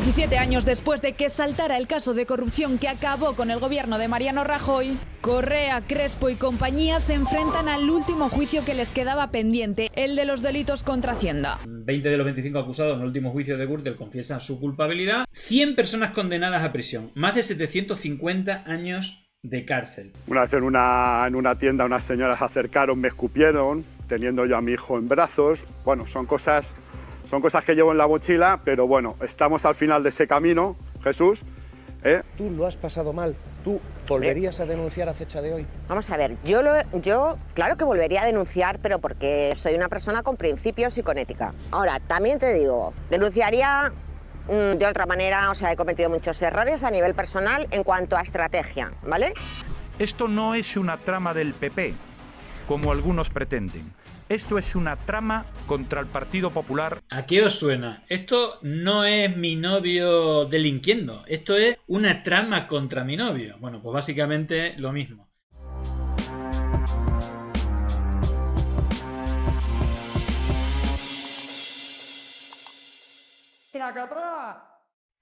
17 años después de que saltara el caso de corrupción que acabó con el gobierno de Mariano Rajoy, Correa, Crespo y compañía se enfrentan al último juicio que les quedaba pendiente, el de los delitos contra Hacienda. 20 de los 25 acusados en el último juicio de Gürtel confiesan su culpabilidad. 100 personas condenadas a prisión, más de 750 años de cárcel. Una vez en una tienda unas señoras se acercaron, me escupieron, teniendo yo a mi hijo en brazos. Bueno, son cosas que llevo en la mochila, pero bueno, estamos al final de ese camino, Jesús. Tú lo has pasado mal. ¿Tú volverías a denunciar a fecha de hoy? Vamos a ver, yo claro que volvería a denunciar, pero porque soy una persona con principios y con ética. Ahora, también te digo, denunciaría de otra manera, o sea, he cometido muchos errores a nivel personal en cuanto a estrategia, ¿vale? Esto no es una trama del PP, como algunos pretenden. Esto es una trama contra el Partido Popular. ¿A qué os suena? Esto no es mi novio delinquiendo. Esto es una trama contra mi novio. Bueno, pues básicamente lo mismo.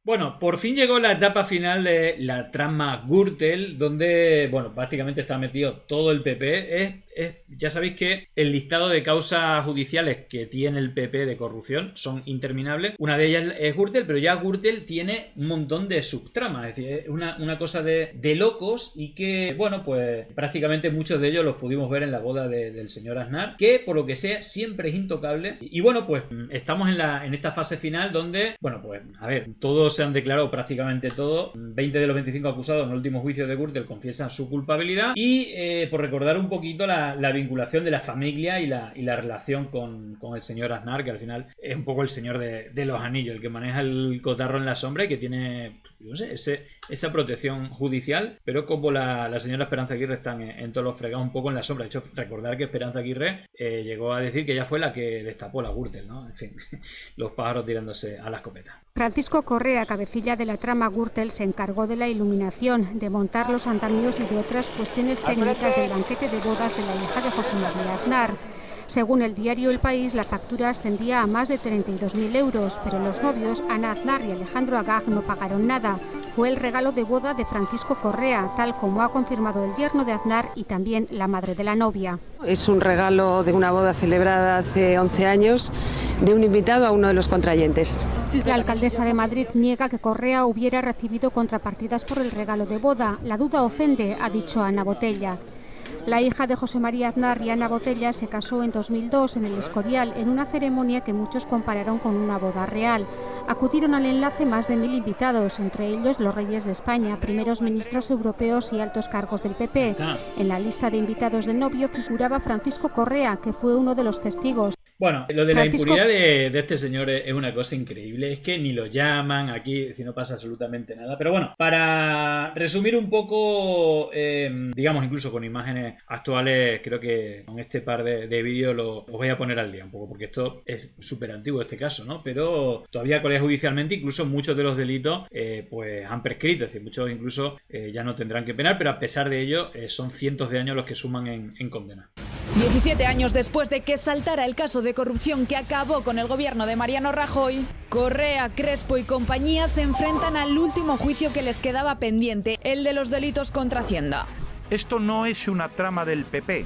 Bueno, por fin llegó la etapa final de la trama Gürtel, donde, bueno, básicamente está metido todo el PP. Ya sabéis que el listado de causas judiciales que tiene el PP de corrupción son interminables. Una de ellas es Gürtel, pero ya Gürtel tiene un montón de subtramas. Es decir, es una cosa de locos y que, bueno, pues prácticamente muchos de ellos los pudimos ver en la boda del señor Aznar, que por lo que sea siempre es intocable. Y bueno, pues estamos en esta fase final donde, bueno, pues a ver, todos se han declarado prácticamente todo. 20 de los 25 acusados en el último juicio de Gürtel confiesan su culpabilidad. Y por recordar un poquito la vinculación de la familia y la relación con el señor Aznar, que al final es un poco el señor de los anillos, el que maneja el cotarro en la sombra y que tiene, no sé, esa protección judicial, pero como la señora Esperanza Aguirre están en todos los fregados un poco en la sombra. De hecho, recordar que Esperanza Aguirre llegó a decir que ella fue la que destapó la Gürtel, ¿no? En fin, los pájaros tirándose a la escopeta. Francisco Correa, cabecilla de la trama Gürtel, se encargó de la iluminación, de montar los andamios y de otras cuestiones técnicas del banquete de bodas de la hija de José María Aznar. Según el diario El País, la factura ascendía a más de 32.000 euros, pero los novios, Ana Aznar y Alejandro Agag, no pagaron nada. Fue el regalo de boda de Francisco Correa, tal como ha confirmado el yerno de Aznar y también la madre de la novia. Es un regalo de una boda celebrada hace 11 años de un invitado a uno de los contrayentes. La alcaldesa de Madrid niega que Correa hubiera recibido contrapartidas por el regalo de boda. La duda ofende, ha dicho Ana Botella. La hija de José María Aznar y Ana Botella se casó en 2002 en el Escorial, en una ceremonia que muchos compararon con una boda real. Acudieron al enlace más de 1.000 invitados, entre ellos los reyes de España, primeros ministros europeos y altos cargos del PP. En la lista de invitados del novio figuraba Francisco Correa, que fue uno de los testigos. Bueno, lo de la impunidad de este señor es una cosa increíble. Es que ni lo llaman aquí, si no pasa absolutamente nada. Pero bueno, para resumir un poco, digamos, incluso con imágenes actuales, creo que con este par de vídeos os voy a poner al día un poco, porque esto es súper antiguo este caso, ¿no? Pero todavía colega judicialmente, incluso muchos de los delitos pues han prescrito, es decir, muchos incluso ya no tendrán que penar, pero a pesar de ello son cientos de años los que suman en condena. 17 años después de que saltara el caso de corrupción que acabó con el gobierno de Mariano Rajoy, Correa, Crespo y compañía se enfrentan al último juicio que les quedaba pendiente, el de los delitos contra Hacienda. Esto no es una trama del PP,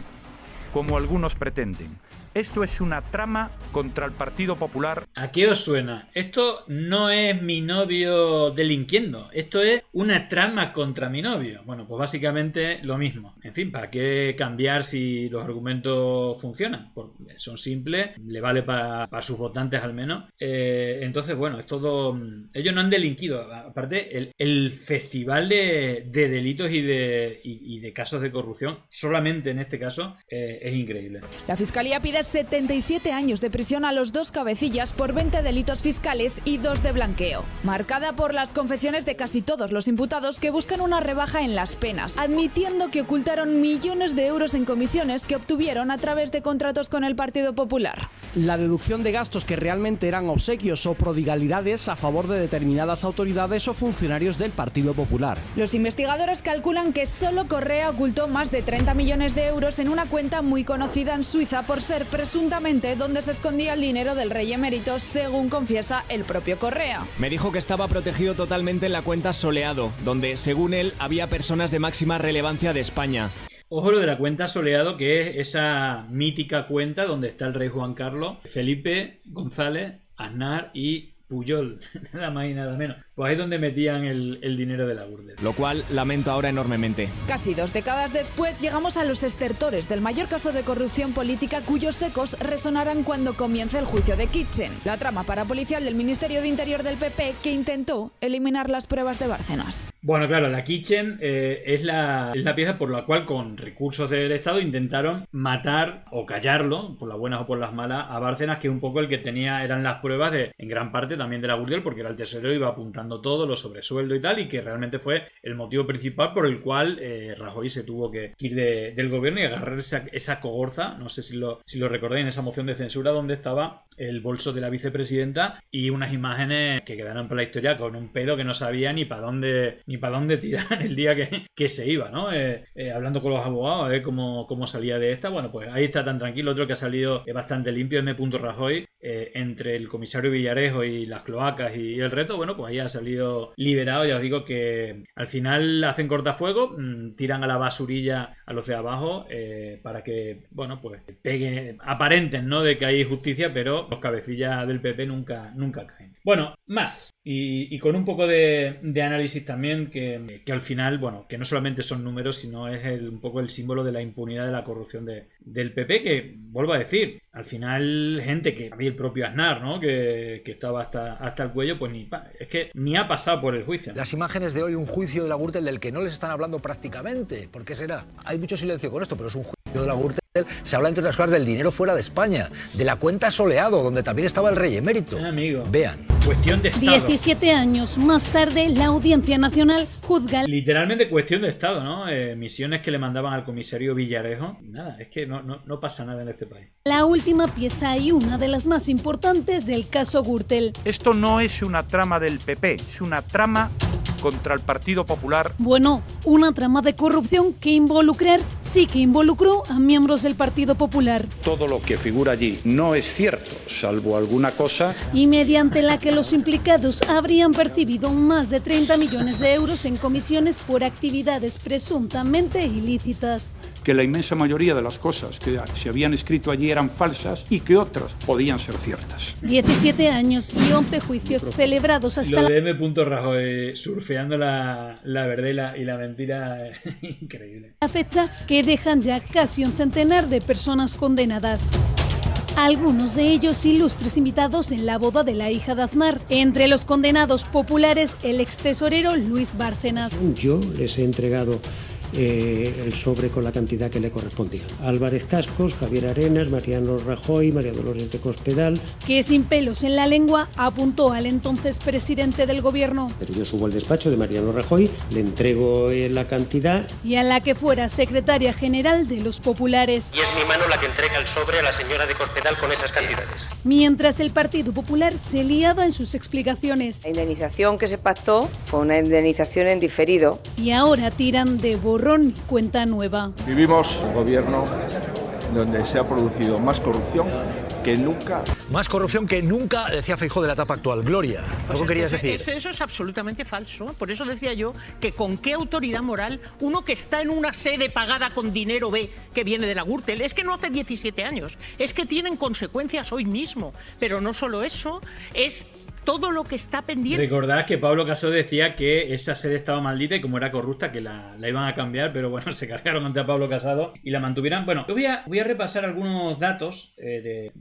como algunos pretenden. Esto es una trama contra el Partido Popular. ¿A qué os suena? Esto no es mi novio delinquiendo. Esto es una trama contra mi novio. Bueno, pues básicamente lo mismo. En fin, ¿para qué cambiar si los argumentos funcionan? Porque son simples, le vale para sus votantes al menos. Entonces, bueno, es todo... Ellos no han delinquido. Aparte, el festival de delitos y de casos de corrupción, solamente en este caso, es increíble. La Fiscalía pide 77 años de prisión a los dos cabecillas por 20 delitos fiscales y 2 de blanqueo, marcada por las confesiones de casi todos los imputados que buscan una rebaja en las penas, admitiendo que ocultaron millones de euros en comisiones que obtuvieron a través de contratos con el Partido Popular. La deducción de gastos que realmente eran obsequios o prodigalidades a favor de determinadas autoridades o funcionarios del Partido Popular. Los investigadores calculan que solo Correa ocultó más de 30 millones de euros en una cuenta muy conocida en Suiza por ser presuntamente donde se escondía el dinero del rey emérito, según confiesa el propio Correa. Me dijo que estaba protegido totalmente en la cuenta Soleado, donde, según él, había personas de máxima relevancia de España. Ojo lo de la cuenta Soleado, que es esa mítica cuenta donde está el rey Juan Carlos, Felipe, González, Aznar y Pujol, nada más y nada menos. Pues ahí es donde metían el dinero de la Gürtel. Lo cual lamento ahora enormemente. Casi 2 décadas después llegamos a los estertores del mayor caso de corrupción política cuyos ecos resonarán cuando comience el juicio de Kitchen, la trama parapolicial del Ministerio de Interior del PP que intentó eliminar las pruebas de Bárcenas. Bueno, claro, la Kitchen es la pieza por la cual con recursos del Estado intentaron matar o callarlo, por las buenas o por las malas, a Bárcenas, que es un poco el que eran las pruebas en gran parte también de la Gürtel, porque era el tesorero, iba apuntando todo, los sobresueldos y tal, y que realmente fue el motivo principal por el cual Rajoy se tuvo que ir del gobierno y agarrar esa cogorza, no sé si lo recordáis, en esa moción de censura donde estaba el bolso de la vicepresidenta y unas imágenes que quedaron para la historia con un pedo que no sabía ni para dónde tirar el día que se iba, ¿no? Hablando con los abogados a ver cómo salía de esta. Bueno, pues ahí está tan tranquilo. Otro que ha salido bastante limpio, M. Rajoy, entre el comisario Villarejo y las cloacas y el reto. Bueno, pues ahí ha salido liberado. Ya os digo que al final hacen cortafuego, tiran a la basurilla a los de abajo para que, bueno, pues aparenten, ¿no?, de que hay justicia, pero los cabecillas del PP nunca caen. Bueno, más. Y con un poco de análisis también que al final, bueno, que no solamente son números, sino es un poco el símbolo de la impunidad de la corrupción del PP, que, vuelvo a decir, al final gente que había el propio Aznar, ¿no?, que estaba hasta el cuello, pues es que ni ha pasado por el juicio. Las imágenes de hoy, un juicio de la Gürtel del que no les están hablando prácticamente. ¿Por qué será? Hay mucho silencio con esto, pero es un juicio de la Gürtel. Se habla, entre otras cosas, del dinero fuera de España, de la cuenta Soleado, donde también estaba el rey emérito. Amigo. Vean. Cuestión de Estado. 17 años más tarde, la Audiencia Nacional juzga... Literalmente cuestión de Estado, ¿no? Misiones que le mandaban al comisario Villarejo. Nada, es que no pasa nada en este país. La última pieza y una de las más importantes del caso Gürtel. Esto no es una trama del PP, es una trama contra el Partido Popular. Bueno, una trama de corrupción que sí que involucró a miembros del Partido Popular. Todo lo que figura allí no es cierto, salvo alguna cosa. Y mediante la que los implicados habrían percibido más de 30 millones de euros en comisiones por actividades presuntamente ilícitas. Que la inmensa mayoría de las cosas que se habían escrito allí eran falsas y que otras podían ser ciertas. 17 años y 11 juicios celebrados hasta Lo de M. Rajoy surfeando la verdad y la mentira, increíble. La fecha que dejan ya casi un centenar de personas condenadas. Algunos de ellos ilustres invitados en la boda de la hija de Aznar. Entre los condenados populares, el extesorero Luis Bárcenas. Yo les he entregado el sobre con la cantidad que le correspondía. Álvarez Cascos, Javier Arenas, Mariano Rajoy, María Dolores de Cospedal. Que sin pelos en la lengua apuntó al entonces presidente del gobierno. Pero yo subo al despacho de Mariano Rajoy, le entrego la cantidad. Y a la que fuera secretaria general de los populares. Y es mi mano la que entrega el sobre a la señora de Cospedal con esas cantidades. Mientras el Partido Popular se liaba en sus explicaciones. La indemnización que se pactó fue una indemnización en diferido. Y ahora tiran de borrón y cuenta nueva. Vivimos un gobierno donde se ha producido más corrupción que nunca. Más corrupción que nunca, decía Feijóo de la etapa actual. Gloria, ¿algo querías decir? Eso es absolutamente falso. Por eso decía yo que con qué autoridad moral uno que está en una sede pagada con dinero B que viene de la Gürtel, es que no hace 17 años, es que tienen consecuencias hoy mismo. Pero no solo eso, es todo lo que está pendiente. Recordad que Pablo Casado decía que esa sede estaba maldita y como era corrupta que la iban a cambiar, pero bueno, se cargaron contra Pablo Casado y la mantuvieron. Bueno, voy a repasar algunos datos de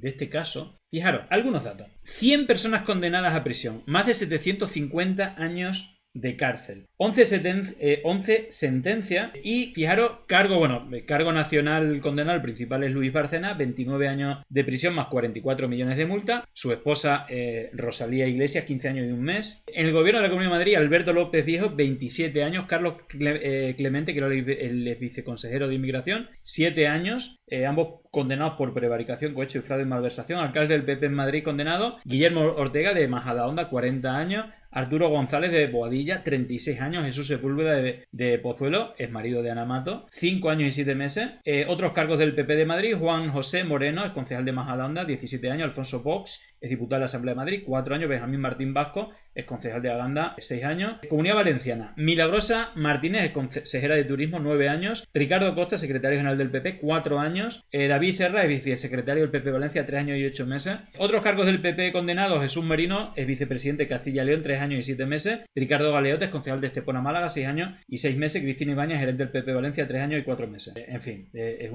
este caso. Fijaros, algunos datos. 100 personas condenadas a prisión, más de 750 años de cárcel, 11 sentencias y fijaros, cargo nacional condenado, el principal es Luis Bárcenas, 29 años de prisión más 44 millones de multa, su esposa Rosalía Iglesias, 15 años y un mes. En el gobierno de la Comunidad de Madrid, Alberto López Viejo, 27 años, Carlos Clemente, que era el viceconsejero de Inmigración, 7 años, ambos condenados por prevaricación, cohecho y fraude y malversación. Alcalde del PP en Madrid condenado, Guillermo Ortega de Majadahonda, 40 años, Arturo González de Boadilla, 36 años. Jesús Sepúlveda de Pozuelo, es marido de Ana Mato, 5 años y 7 meses. Otros cargos del PP de Madrid: Juan José Moreno, es concejal de Majadahonda, 17 años. Alfonso Vox, es diputado de la Asamblea de Madrid, 4 años. Benjamín Martín Vasco, es concejal de Aranda, 6 años. Comunidad Valenciana: Milagrosa Martínez, es consejera de Turismo, 9 años. Ricardo Costa, secretario general del PP, 4 años. David Serra, es vicesecretario del PP Valencia, 3 años y 8 meses. Otros cargos del PP condenados: Jesús Merino, es vicepresidente de Castilla y León, 3 años y 7 meses. Ricardo Galeote, es concejal de Estepona, Málaga, 6 años y 6 meses. Cristina Ibáñez, gerente del PP Valencia, 3 años y 4 meses. En fin, es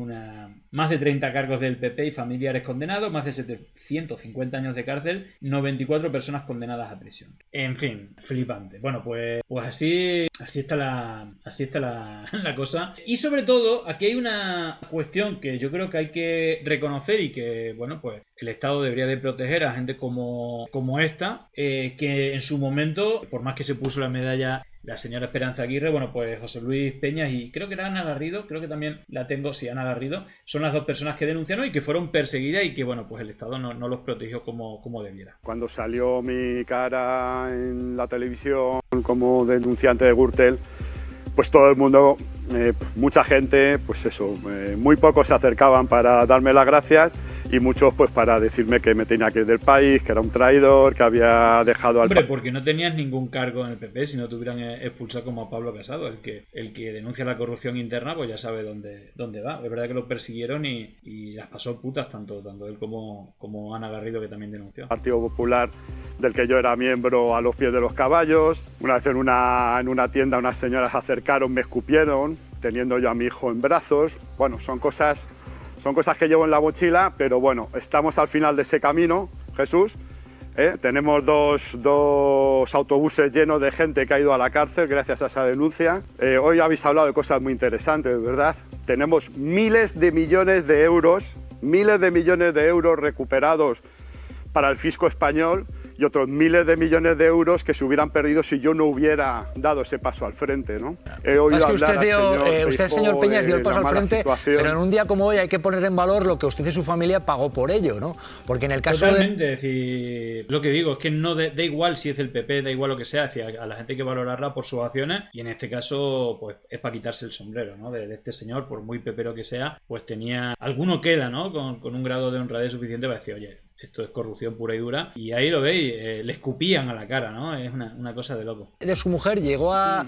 más de 30 cargos del PP y familiares condenados, más de 750 años de cárcel, 94 personas condenadas a prisión. En fin, flipante. Bueno, pues así está la cosa. Y sobre todo, aquí hay una cuestión que yo creo que hay que reconocer y que, bueno, pues el Estado debería de proteger a gente como esta, que en su momento, por más que se puso la medalla la señora Esperanza Aguirre, bueno, pues José Luis Peñas y creo que era Ana Garrido, creo que también la tengo, sí, Ana Garrido, son las dos personas que denunciaron y que fueron perseguidas y que, bueno, pues el Estado no los protegió como debiera. Cuando salió mi cara en la televisión como denunciante de Gürtel, pues todo el mundo, mucha gente, pues eso, muy pocos se acercaban para darme las gracias y muchos pues para decirme que me tenía que ir del país, que era un traidor, que había dejado al... Hombre, porque no tenías ningún cargo en el PP, si no te hubieran expulsado como a Pablo Casado, el que denuncia la corrupción interna, pues ya sabe dónde va. Es verdad que lo persiguieron y las pasó putas tanto él como Ana Garrido, que también denunció. Partido Popular, del que yo era miembro, a los pies de los caballos. Una vez en una tienda unas señoras se acercaron, me escupieron, teniendo yo a mi hijo en brazos. Bueno, son cosas que llevo en la mochila, pero bueno, estamos al final de ese camino, Jesús. Tenemos dos autobuses llenos de gente que ha ido a la cárcel gracias a esa denuncia. Hoy habéis hablado de cosas muy interesantes, ¿verdad? Tenemos miles de millones de euros recuperados para el fisco español y otros miles de millones de euros que se hubieran perdido si yo no hubiera dado ese paso al frente, ¿no? He oído hablar usted, señor Peñas, dio el paso al frente, pero en un día como hoy hay que poner en valor lo que usted y su familia pagó por ello, ¿no? Porque en el caso Totalmente, decir, lo que digo es que no da igual si es el PP, da igual lo que sea, es decir, a la gente hay que valorarla por sus acciones y en este caso pues es para quitarse el sombrero, ¿no? De este señor, por muy pepero que sea, pues alguno queda, ¿no? Con un grado de honradez suficiente para decir, oye, esto es corrupción pura y dura. Y ahí lo veis, le escupían a la cara, ¿no? Es una cosa de loco. De su mujer llegó a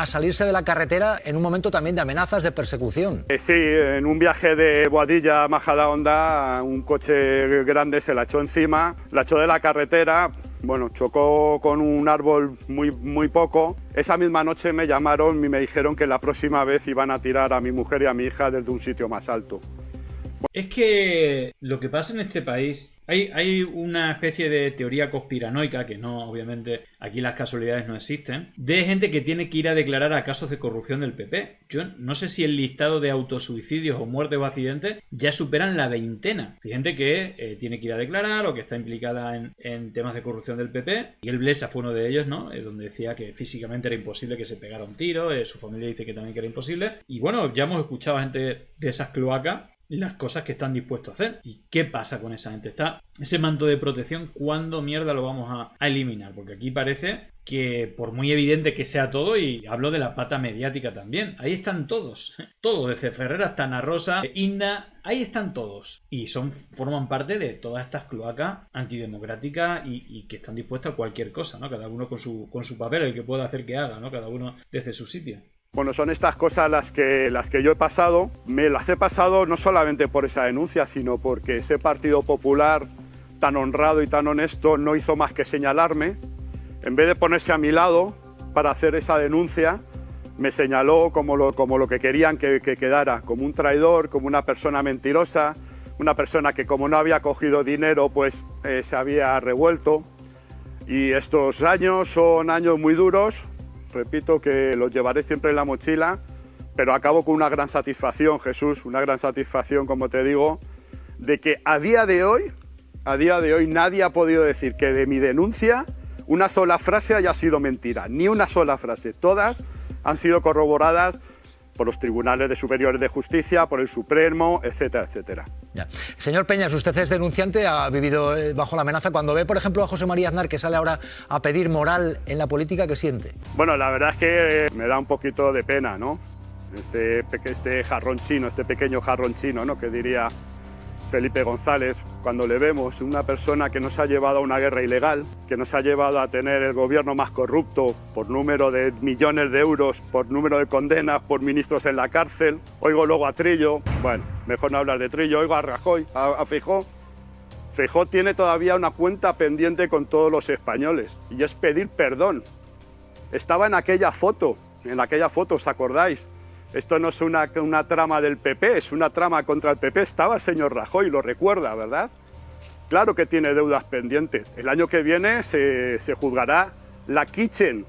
salirse de la carretera en un momento también de amenazas de persecución. Sí, en un viaje de Boadilla a Majadahonda, un coche grande se la echó encima, la echó de la carretera, bueno, chocó con un árbol muy poco. Esa misma noche me llamaron y me dijeron que la próxima vez iban a tirar a mi mujer y a mi hija desde un sitio más alto. Es que lo que pasa en este país, hay una especie de teoría conspiranoica, que no, obviamente, aquí las casualidades no existen, de gente que tiene que ir a declarar a casos de corrupción del PP. Yo no sé si el listado de autosuicidios o muertes o accidentes ya superan la veintena. Hay gente que tiene que ir a declarar o que está implicada en temas de corrupción del PP, y el Blesa fue uno de ellos, ¿no? Donde decía que físicamente era imposible que se pegara un tiro, su familia dice que también que era imposible, y bueno, ya hemos escuchado a gente de esas cloacas las cosas que están dispuestos a hacer. ¿Y qué pasa con esa gente? Está ese manto de protección, ¿cuándo mierda lo vamos a eliminar? Porque aquí parece que, por muy evidente que sea todo, y hablo de la pata mediática también, ahí están todos, desde Ferrer hasta Ana Rosa, Inda, ahí están todos. Y forman parte de todas estas cloacas antidemocráticas y que están dispuestas a cualquier cosa, ¿no? Cada uno con su papel, el que pueda hacer que haga, ¿no? Cada uno desde su sitio. Bueno, son estas cosas las que yo he pasado. Me las he pasado no solamente por esa denuncia, sino porque ese Partido Popular tan honrado y tan honesto no hizo más que señalarme. En vez de ponerse a mi lado para hacer esa denuncia, me señaló como lo que querían que quedara, como un traidor, como una persona mentirosa, una persona que, como no había cogido dinero, pues se había revuelto. Y estos años son años muy duros. Repito que los llevaré siempre en la mochila, pero acabo con una gran satisfacción, Jesús, una gran satisfacción, como te digo, de que a día de hoy nadie ha podido decir que de mi denuncia una sola frase haya sido mentira, ni una sola frase. Todas han sido corroboradas por los tribunales de superiores de justicia, por el Supremo, etcétera, etcétera. Ya. Señor Peñas, usted es denunciante, ha vivido bajo la amenaza. Cuando ve, por ejemplo, a José María Aznar, que sale ahora a pedir moral en la política, ¿qué siente? Bueno, la verdad es que me da un poquito de pena, ¿no? Este jarrón chino, este pequeño jarrón chino, ¿no? Que diría Felipe González, cuando le vemos una persona que nos ha llevado a una guerra ilegal, que nos ha llevado a tener el gobierno más corrupto por número de millones de euros, por número de condenas, por ministros en la cárcel. Oigo luego a Trillo, bueno, mejor no hablar de Trillo, oigo a Rajoy, a Feijóo. Feijóo tiene todavía una cuenta pendiente con todos los españoles y es pedir perdón. Estaba en aquella foto, ¿os acordáis? Esto no es una trama del PP, es una trama contra el PP. Estaba el señor Rajoy, lo recuerda, ¿verdad? Claro que tiene deudas pendientes. El año que viene se juzgará la Kitchen,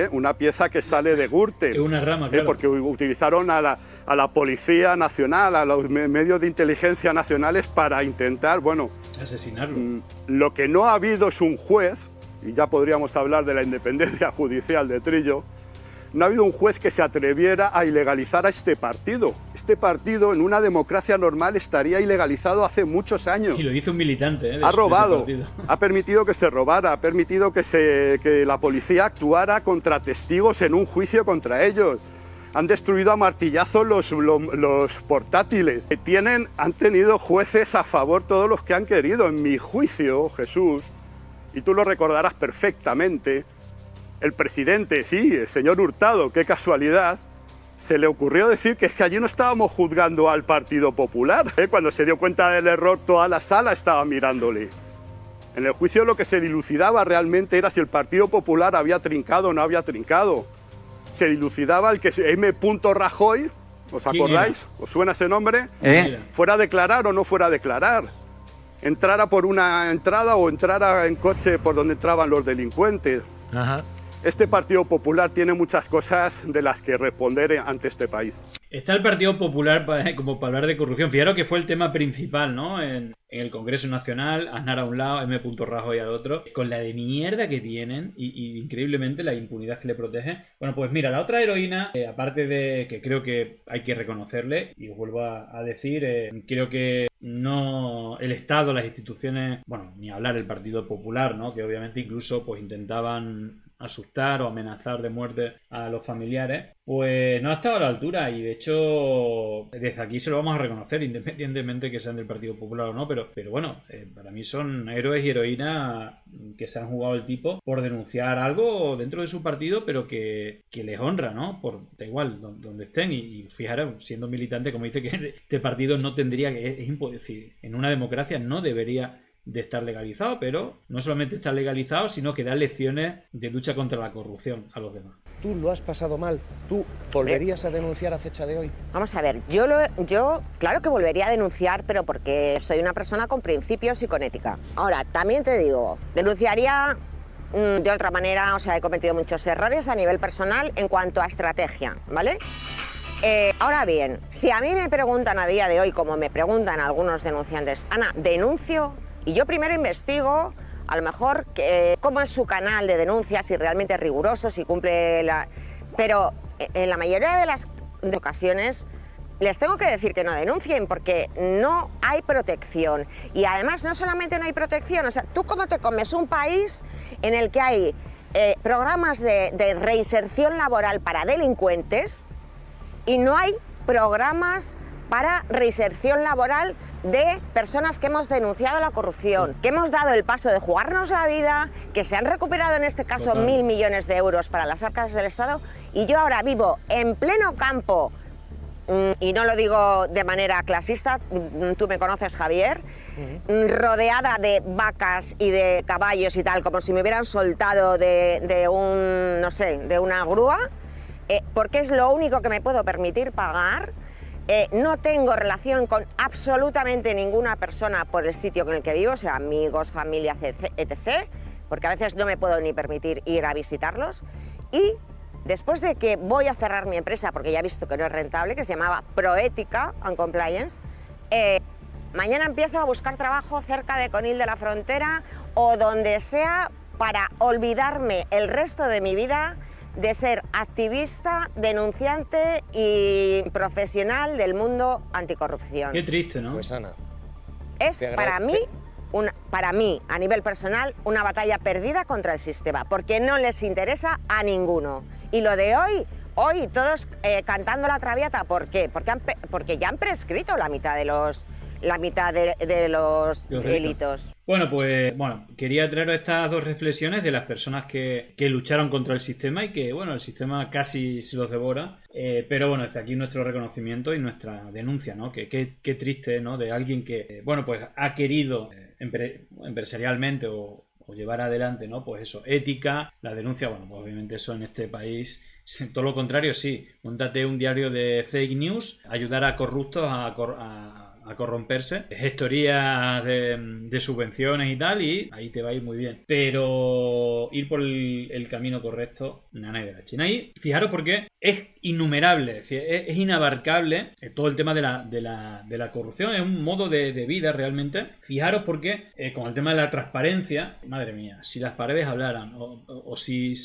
una pieza que sale de Gürtel. Es una rama, claro. Porque utilizaron a la Policía Nacional, a los medios de inteligencia nacionales para intentar, bueno... asesinarlo. Lo que no ha habido es un juez, y ya podríamos hablar de la independencia judicial de Trillo. No ha habido un juez que se atreviera a ilegalizar a este partido. Este partido en una democracia normal estaría ilegalizado hace muchos años. Y lo hizo un militante. Ha robado, ha permitido que se robara, ha permitido que la policía actuara contra testigos en un juicio contra ellos. Han destruido a martillazos los portátiles. Han tenido jueces a favor todos los que han querido. En mi juicio, Jesús, y tú lo recordarás perfectamente, el presidente, sí, el señor Hurtado, qué casualidad, se le ocurrió decir que es que allí no estábamos juzgando al Partido Popular. Cuando se dio cuenta del error, toda la sala estaba mirándole. En el juicio lo que se dilucidaba realmente era si el Partido Popular había trincado o no había trincado. Se dilucidaba el que M. Rajoy, ¿os acordáis? ¿Os suena ese nombre? Fuera a declarar o no fuera a declarar. Entrara por una entrada o entrara en coche por donde entraban los delincuentes. Ajá. Este Partido Popular tiene muchas cosas de las que responder ante este país. Está el Partido Popular como para hablar de corrupción. Fijaros que fue el tema principal, ¿no? En el Congreso Nacional, Aznar a un lado, M. Rajoy al otro, con la de mierda que tienen y increíblemente la impunidad que le protege. Bueno, pues mira, la otra heroína, aparte de que creo que hay que reconocerle, y os vuelvo a decir, creo que no el Estado, las instituciones, bueno, ni hablar el Partido Popular, ¿no? Que obviamente incluso pues intentaban asustar o amenazar de muerte a los familiares, pues no ha estado a la altura y de hecho desde aquí se lo vamos a reconocer independientemente que sean del Partido Popular o no, pero bueno, para mí son héroes y heroínas que se han jugado el tipo por denunciar algo dentro de su partido, pero que les honra, ¿no? Da igual donde estén y fijaros, siendo militante, como dice que este partido no tendría que, es imposible, en una democracia no debería de estar legalizado, pero no solamente está legalizado, sino que da lecciones de lucha contra la corrupción a los demás. Tú lo has pasado mal, ¿tú volverías a denunciar a fecha de hoy? Vamos a ver, yo claro que volvería a denunciar, pero porque soy una persona con principios y con ética. Ahora, también te digo, denunciaría de otra manera, o sea, he cometido muchos errores a nivel personal en cuanto a estrategia, ¿vale? Ahora bien, si a mí me preguntan a día de hoy, como me preguntan algunos denunciantes, Ana, ¿denuncio? Y yo primero investigo, a lo mejor, cómo es su canal de denuncias, si realmente es riguroso, si cumple la... Pero en la mayoría de las ocasiones les tengo que decir que no denuncien porque no hay protección. Y además no solamente no hay protección, o sea, ¿tú cómo te comes un país en el que hay programas de reinserción laboral para delincuentes y no hay programas para reinserción laboral de personas que hemos denunciado la corrupción, que hemos dado el paso de jugarnos la vida, que se han recuperado en este caso 1.000 millones de euros para las arcas del Estado, y yo ahora vivo en pleno campo, y no lo digo de manera clasista, tú me conoces, Javier, rodeada de vacas y de caballos y tal, como si me hubieran soltado de un, no sé, de una grúa, porque es lo único que me puedo permitir pagar. No tengo relación con absolutamente ninguna persona por el sitio en el que vivo, o sea, amigos, familia, etc., porque a veces no me puedo ni permitir ir a visitarlos. Y después de que voy a cerrar mi empresa, porque ya he visto que no es rentable, que se llamaba Proética and Compliance, mañana empiezo a buscar trabajo cerca de Conil de la Frontera o donde sea para olvidarme el resto de mi vida de ser activista, denunciante y profesional del mundo anticorrupción. Qué triste, ¿no? Pues Ana, Es para mí, a nivel personal, una batalla perdida contra el sistema, porque no les interesa a ninguno. Y lo de hoy todos cantando la traviata, ¿por qué? Porque ya han prescrito la mitad de los delitos. Bueno, pues quería traeros estas dos reflexiones de las personas que lucharon contra el sistema y que, bueno, el sistema casi se los devora. Pero bueno, desde aquí nuestro reconocimiento y nuestra denuncia, ¿no? Qué triste, ¿no? De alguien que, bueno, pues ha querido empresarialmente o llevar adelante, ¿no? Pues eso, ética, la denuncia, bueno, pues obviamente eso en este país, todo lo contrario, sí, móntate un diario de fake news, ayudar a corruptos a corromperse, gestoría de subvenciones y tal, y ahí te va a ir muy bien. Pero ir por el camino correcto, nada de la China. Y fijaros porque es innumerable, es inabarcable todo el tema de la corrupción, es un modo de vida realmente. Fijaros porque con el tema de la transparencia, madre mía, si las paredes hablaran o si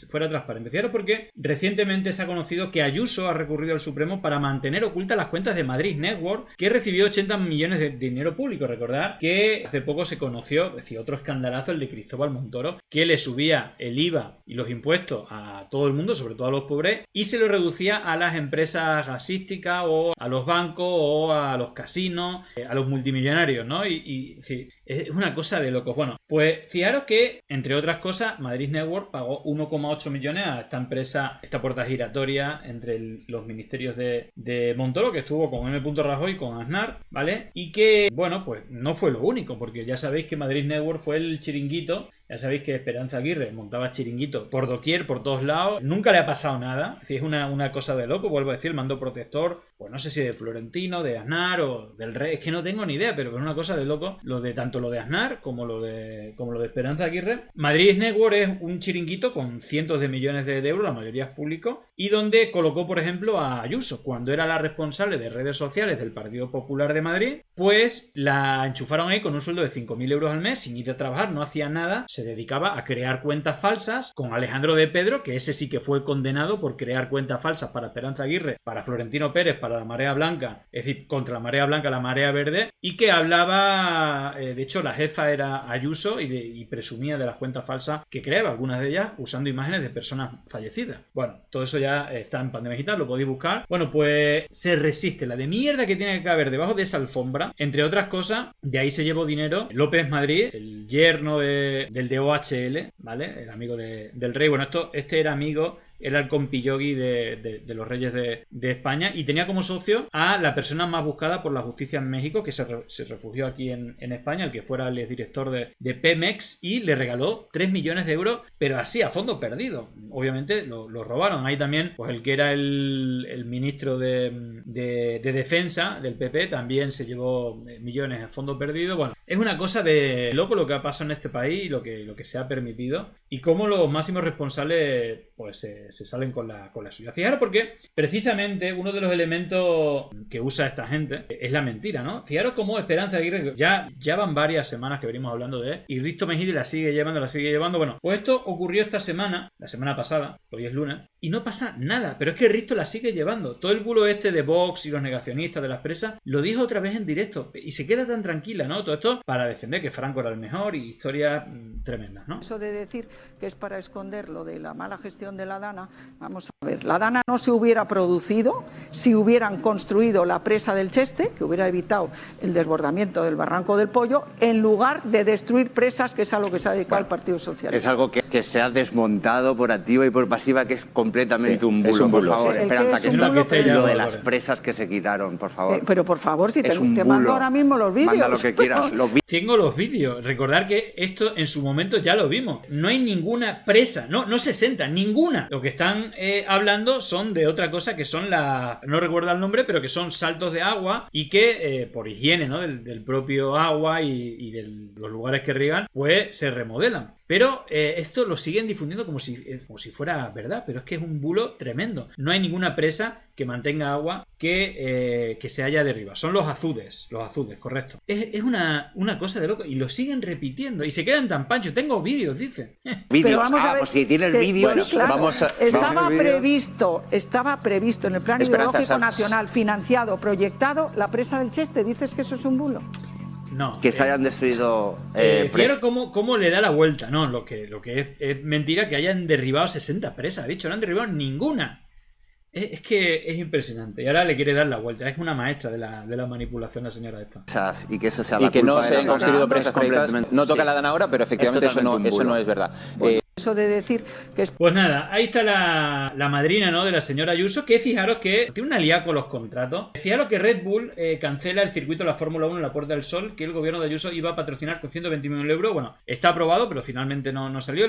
fuera transparente. Fijaros porque recientemente se ha conocido que Ayuso ha recurrido al Supremo para mantener ocultas las cuentas de Madrid Network, que recibió 80 millones de dinero público. Recordad que hace poco se conoció, es decir, otro escandalazo, el de Cristóbal Montoro, que le subía el IVA y los impuestos a todo el mundo, sobre todo a los pobres, y se lo reducía a las empresas gasísticas o a los bancos o a los casinos, a los multimillonarios, ¿no? Y sí, es una cosa de locos. Bueno, pues fijaros que, entre otras cosas, Madrid Network pagó 1,8 millones a esta empresa, esta puerta giratoria entre los ministerios de Montoro, que estuvo con M. Rajoy y con Aznar, ¿vale? Y que, bueno, pues no fue lo único, porque ya sabéis que Madrid Network fue el chiringuito. Ya sabéis que Esperanza Aguirre montaba chiringuito por doquier, por todos lados. Nunca le ha pasado nada. Si es una cosa de loco, vuelvo a decir, el mando protector, pues no sé si de Florentino, de Aznar o del Rey. Es que no tengo ni idea, pero es una cosa de loco. Tanto lo de Aznar como lo de Esperanza Aguirre. Madrid Network es un chiringuito con cientos de millones de euros, la mayoría es público, y donde colocó, por ejemplo, a Ayuso. Cuando era la responsable de redes sociales del Partido Popular de Madrid, pues la enchufaron ahí con un sueldo de 5.000 euros al mes, sin ir a trabajar, no hacía nada. Se dedicaba a crear cuentas falsas con Alejandro de Pedro, que ese sí que fue condenado por crear cuentas falsas para Esperanza Aguirre, para Florentino Pérez, para la Marea Blanca, es decir, contra la Marea Blanca, la Marea Verde, y que hablaba, de hecho la jefa era Ayuso y presumía de las cuentas falsas que creaba, algunas de ellas usando imágenes de personas fallecidas. Bueno, todo eso ya está en Pandemia Digital, lo podéis buscar. Bueno, pues se resiste la de mierda que tiene que caber debajo de esa alfombra. Entre otras cosas, de ahí se llevó dinero López Madrid, el yerno del de OHL, ¿vale? El amigo del rey. Bueno, este era amigo, era el compillogi de los reyes de España, y tenía como socio a la persona más buscada por la justicia en México, que se refugió aquí en España, el que fuera el exdirector de Pemex, y le regaló 3 millones de euros, pero así, a fondo perdido. Obviamente lo robaron. Ahí también, pues el que era el ministro de Defensa del PP también se llevó millones a fondo perdido. Bueno, es una cosa de loco lo que ha pasado en este país y lo que se ha permitido, y cómo los máximos responsables pues se salen con la suya. Fijaros porque precisamente uno de los elementos que usa esta gente es la mentira, ¿no? Fijaros cómo Esperanza Aguirre, ya van varias semanas que venimos hablando de él, y Risto Mejide la sigue llevando. Bueno, pues esto ocurrió esta semana, la semana pasada, hoy es lunes, y no pasa nada, pero es que Risto la sigue llevando. Todo el bulo este de Vox y los negacionistas de las presas lo dijo otra vez en directo, y se queda tan tranquila, ¿no? Todo esto para defender que Franco era el mejor, y historias tremendas, ¿no? Eso de decir que es para esconder lo de la mala gestión de la Dana, vamos a ver, la Dana no se hubiera producido si hubieran construido la presa del Cheste, que hubiera evitado el desbordamiento del Barranco del Pollo, en lugar de destruir presas, que es a lo que se ha dedicado el Partido Socialista. Es algo que se ha desmontado por activa y por pasiva, que es completamente un bulo. Por favor, Esperanza, que está lo de las presas que se quitaron, por favor. Pero por favor, si te mando ahora mismo los vídeos. Manda lo que quieras. Tengo los vídeos. Recordar que esto en su momento ya lo vimos. No hay ninguna presa, no 60, ninguna. Lo que están hablando son de otra cosa, que son no recuerdo el nombre, pero que son saltos de agua, y que por higiene, ¿no? del propio agua y de los lugares que riegan, pues se remodelan. Pero esto lo siguen difundiendo como si fuera verdad, pero es que es un bulo tremendo. No hay ninguna presa que mantenga agua que se haya derribado. Son los azudes, correcto. Es una cosa de loco y lo siguen repitiendo y se quedan tan panchos. Tengo vídeos, dice. Pero vamos a ver, pues si tienes vídeos, sí, claro, estaba previsto en el Plan Hidrológico Nacional, financiado, proyectado, la presa del Cheste. ¿Dices que eso es un bulo? No. Que se hayan destruido... Fiero cómo le da la vuelta. No, lo que es mentira que hayan derribado 60 presas. Ha dicho, no han derribado ninguna. Es que es impresionante. Y ahora le quiere dar la vuelta. Es una maestra de la manipulación la señora esta. Y que eso sea y que no se hayan construido presas proyectadas. No toca la DANA ahora, pero efectivamente eso no es verdad. Bueno, eso de decir que es... Pues nada, ahí está la madrina, ¿no?, de la señora Ayuso, que fijaros que tiene una liada con los contratos. Fijaros que Red Bull cancela el circuito de la Fórmula 1 en la Puerta del Sol, que el gobierno de Ayuso iba a patrocinar con 120 millones de euros. Bueno, está aprobado, pero finalmente no salió.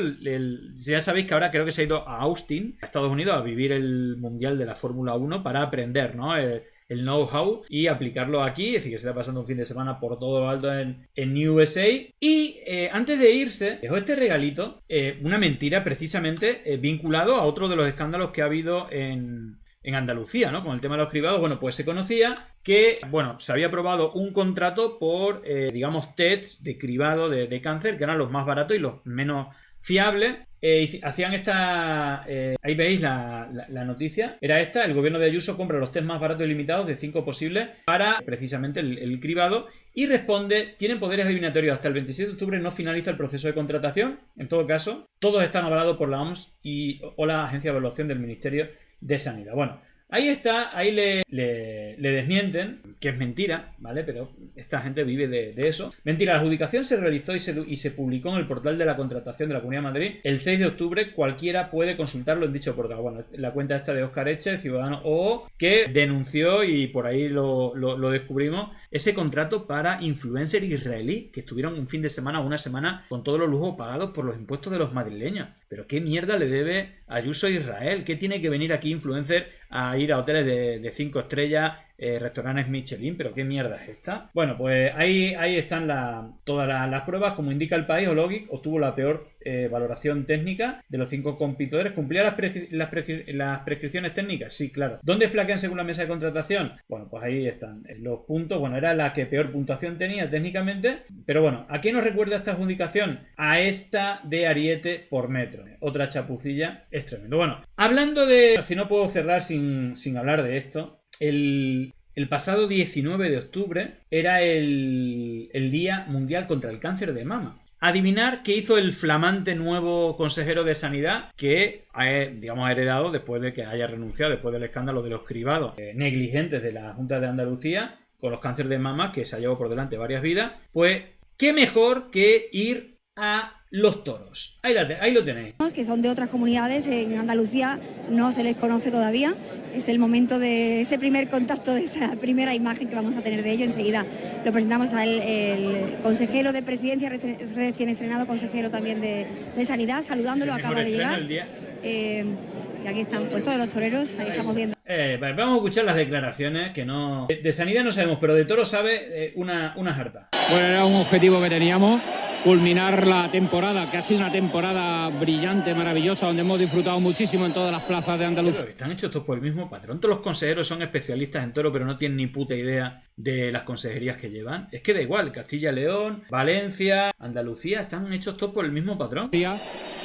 Ya sabéis que ahora creo que se ha ido a Austin, a Estados Unidos, a vivir el Mundial de la Fórmula 1 para aprender, ¿no?, el know-how y aplicarlo aquí. Es decir, que se está pasando un fin de semana por todo lo alto en USA. Y antes de irse, dejó este regalito, una mentira precisamente vinculado a otro de los escándalos que ha habido en Andalucía, ¿no? Con el tema de los cribados. Bueno, pues se conocía que, bueno, se había aprobado un contrato por, digamos, tests de cribado de cáncer, que eran los más baratos y los menos fiables. Hacían esta... ahí veis la noticia. Era esta: el gobierno de Ayuso compra los test más baratos y limitados de 5 posibles para precisamente el cribado. Y responde: tienen poderes adivinatorios hasta el 27 de octubre, no finaliza el proceso de contratación. En todo caso, todos están avalados por la OMS o la Agencia de Evaluación del Ministerio de Sanidad. Bueno, ahí está, ahí le desmienten, que es mentira, ¿vale? Pero esta gente vive de eso. Mentira, la adjudicación se realizó y se publicó en el portal de la contratación de la Comunidad de Madrid el 6 de octubre. Cualquiera puede consultarlo en dicho portal. Bueno, la cuenta esta de Óscar Eche, ciudadano OO, que denunció, y por ahí lo descubrimos, ese contrato para influencer israelí que estuvieron un fin de semana o una semana con todos los lujos pagados por los impuestos de los madrileños. Pero ¿qué mierda le debe Ayuso a Israel? ¿Qué tiene que venir aquí influencer a ir a hoteles de 5 estrellas, restaurantes Michelin? ¿Pero qué mierda es esta? Bueno, pues ahí están todas las pruebas. Como indica El País, Ologic obtuvo la peor valoración técnica de los 5 competidores. ¿Cumplía las prescripciones técnicas? Sí, claro. ¿Dónde flaquean según la mesa de contratación? Bueno, pues ahí están los puntos. Bueno, era la que peor puntuación tenía técnicamente. Pero bueno, ¿a qué nos recuerda esta adjudicación? A esta de Ariete por metro. Otra chapucilla, es tremendo. Bueno, hablando de... Si no puedo cerrar sin hablar de esto. El pasado 19 de octubre era el Día Mundial contra el Cáncer de Mama. Adivinar qué hizo el flamante nuevo consejero de Sanidad, que ha heredado después de que haya renunciado, después del escándalo de los cribados negligentes de la Junta de Andalucía con los cánceres de mama, que se ha llevado por delante varias vidas. Pues qué mejor que ir a los toros. Ahí lo tenéis. Que son de otras comunidades, en Andalucía no se les conoce todavía. Es el momento de ese primer contacto, de esa primera imagen que vamos a tener de ello. Enseguida lo presentamos al consejero de Presidencia, recién estrenado consejero también de Sanidad, saludándolo, acaba de llegar. Y aquí están pues todos los toreros, ahí estamos viendo. Vamos a escuchar las declaraciones, que no... De Sanidad no sabemos, pero de toros sabe una jarta. Bueno, era un objetivo que teníamos, culminar la temporada, que ha sido una temporada brillante, maravillosa, donde hemos disfrutado muchísimo en todas las plazas de Andalucía. Pero están hechos todos por el mismo patrón. Todos los consejeros son especialistas en toro, pero no tienen ni puta idea de las consejerías que llevan. Es que da igual, Castilla y León, Valencia, Andalucía, están hechos todos por el mismo patrón.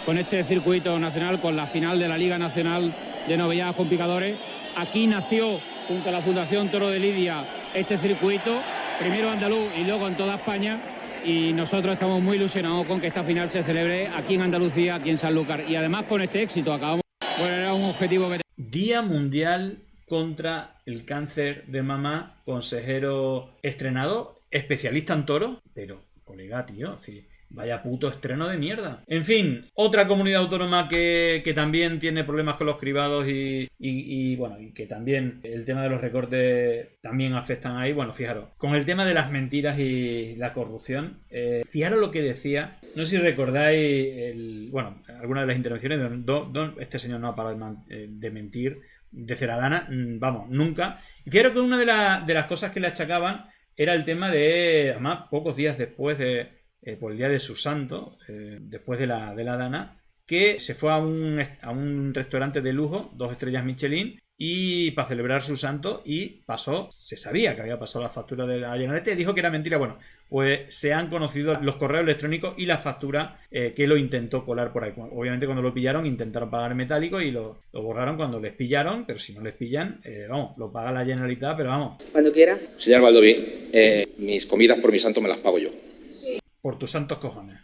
Con este circuito nacional, con la final de la Liga Nacional de Novilladas con Picadores, aquí nació, junto a la Fundación Toro de Lidia, este circuito, primero andaluz y luego en toda España. Y nosotros estamos muy ilusionados con que esta final se celebre aquí en Andalucía, aquí en Sanlúcar. Y además con este éxito acabamos... Bueno, era un objetivo que... Día Mundial contra el Cáncer de Mama, consejero estrenado, especialista en toro, pero, colega, tío, sí, vaya puto estreno de mierda. En fin, otra comunidad autónoma que también tiene problemas con los cribados y bueno, y que también el tema de los recortes también afectan ahí. Bueno, fijaros, con el tema de las mentiras y la corrupción, fijaros lo que decía, no sé si recordáis algunas de las intervenciones de este señor no ha parado de mentir, de Ceradana, vamos, nunca. Y fijaros que una de las cosas que le achacaban era el tema de, además, pocos días después de por el día de su santo, después de la Dana, que se fue a un restaurante de lujo, 2 estrellas Michelin, y para celebrar su santo, y se sabía que había pasado la factura de la Generalitat, y dijo que era mentira. Bueno, pues se han conocido los correos electrónicos y la factura que lo intentó colar por ahí. Obviamente cuando lo pillaron intentaron pagar en metálico y lo borraron cuando les pillaron, pero si no les pillan, lo paga la Generalitat, pero vamos. Cuando quiera. Señor Baldoví, mis comidas por mi santo me las pago yo. Sí. Por tus santos cojones.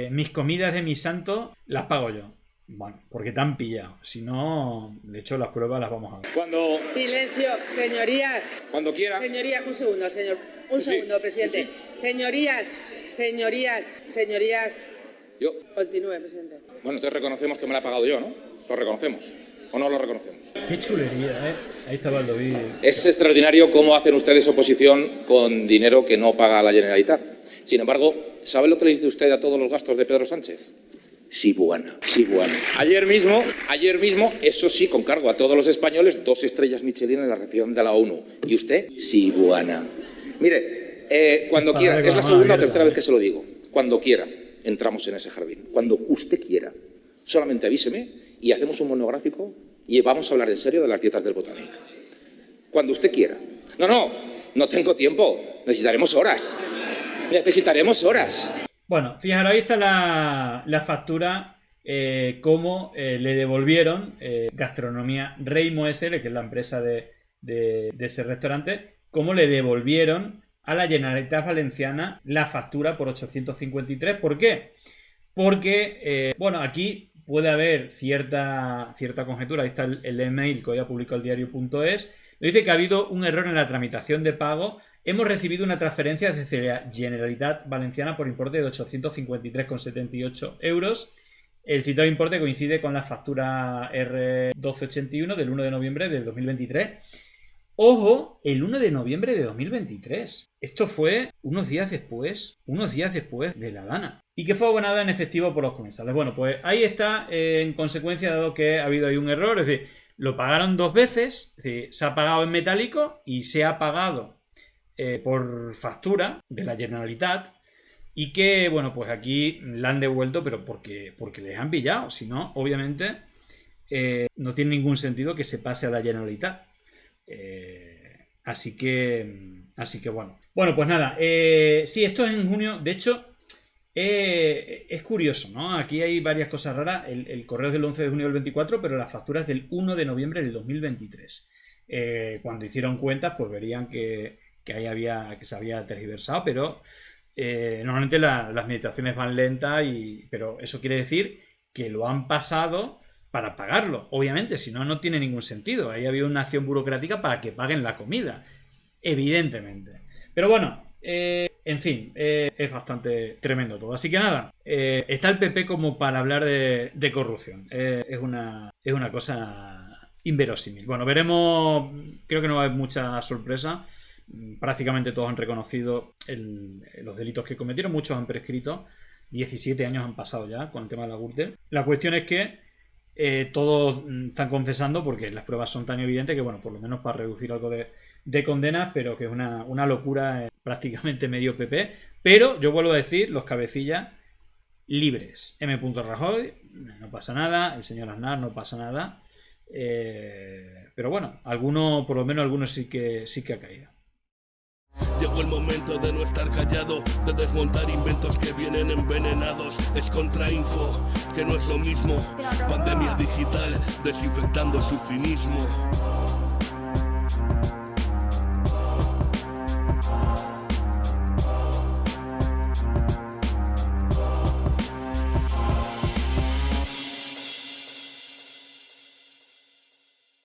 Mis comidas de mi santo las pago yo. Bueno, porque te han pillado. Si no, de hecho, las pruebas las vamos a ver. Cuando... Silencio, señorías. Cuando quiera. Señorías, un segundo, señor. Un segundo, presidente. Sí. Señorías. Yo. Continúe, presidente. Bueno, entonces reconocemos que me la he pagado yo, ¿no? ¿Lo reconocemos? ¿O no lo reconocemos? Qué chulería, ¿eh? Ahí está Baldoví. Es extraordinario cómo hacen ustedes oposición con dinero que no paga la Generalitat. Sin embargo, ¿sabe lo que le dice usted a todos los gastos de Pedro Sánchez? Sí, buena. Ayer mismo, eso sí, con cargo a todos los españoles, 2 estrellas Michelin en la recepción de la ONU. ¿Y usted? Sí, buena. Mire, cuando quiera, es la segunda o tercera vez que se lo digo, cuando quiera, entramos en ese jardín. Cuando usted quiera, solamente avíseme y hacemos un monográfico y vamos a hablar en serio de las dietas del Botánico. Cuando usted quiera. No tengo tiempo, necesitaremos horas. Bueno, fijaros, ahí está la factura, cómo le devolvieron Gastronomía Reimo SL, que es la empresa de ese restaurante, cómo le devolvieron a la Generalitat Valenciana la factura por 853. ¿Por qué? Porque, aquí puede haber cierta conjetura. Ahí está el email que hoy ha publicado el diario.es. Dice que ha habido un error en la tramitación de pago. Hemos recibido una transferencia desde la Generalitat Valenciana por importe de 853,78 euros. El citado importe coincide con la factura R1281 del 1 de noviembre del 2023. Ojo, el 1 de noviembre de 2023. Esto fue unos días después de la Dana. Y que fue abonada en efectivo por los comensales. Bueno, pues ahí está, en consecuencia, dado que ha habido ahí un error. Es decir, lo pagaron 2 veces. Es decir, se ha pagado en metálico y se ha pagado por factura de la Generalitat, y que, bueno, pues aquí la han devuelto, pero porque les han pillado. Si no, obviamente, no tiene ningún sentido que se pase a la Generalitat. Así que bueno. Bueno, pues nada. Sí, esto es en junio. De hecho, es curioso, ¿no? Aquí hay varias cosas raras. El correo es del 11 de junio del 24, pero la factura es del 1 de noviembre del 2023. Cuando hicieron cuentas, pues verían que se había tergiversado, pero normalmente las meditaciones van lentas, pero eso quiere decir que lo han pasado para pagarlo. Obviamente, si no, no tiene ningún sentido. Ahí había una acción burocrática para que paguen la comida, evidentemente. Pero bueno, en fin, es bastante tremendo todo. Así que nada, está el PP como para hablar de corrupción. Es una cosa inverosímil. Bueno, veremos. Creo que no va a haber mucha sorpresa. Prácticamente todos han reconocido los delitos que cometieron. Muchos han prescrito. 17 años han pasado ya con el tema de la Gürtel. La cuestión es que todos están confesando, porque las pruebas son tan evidentes que, bueno, por lo menos para reducir algo de condenas, pero que es una locura, prácticamente medio PP. Pero yo vuelvo a decir, los cabecillas libres. M. Rajoy, no pasa nada. El señor Aznar, no pasa nada. Pero bueno, por lo menos algunos sí que ha caído. Llegó el momento de no estar callado, de desmontar inventos que vienen envenenados. Es contrainfo, que no es lo mismo. Pandemia digital, desinfectando su cinismo.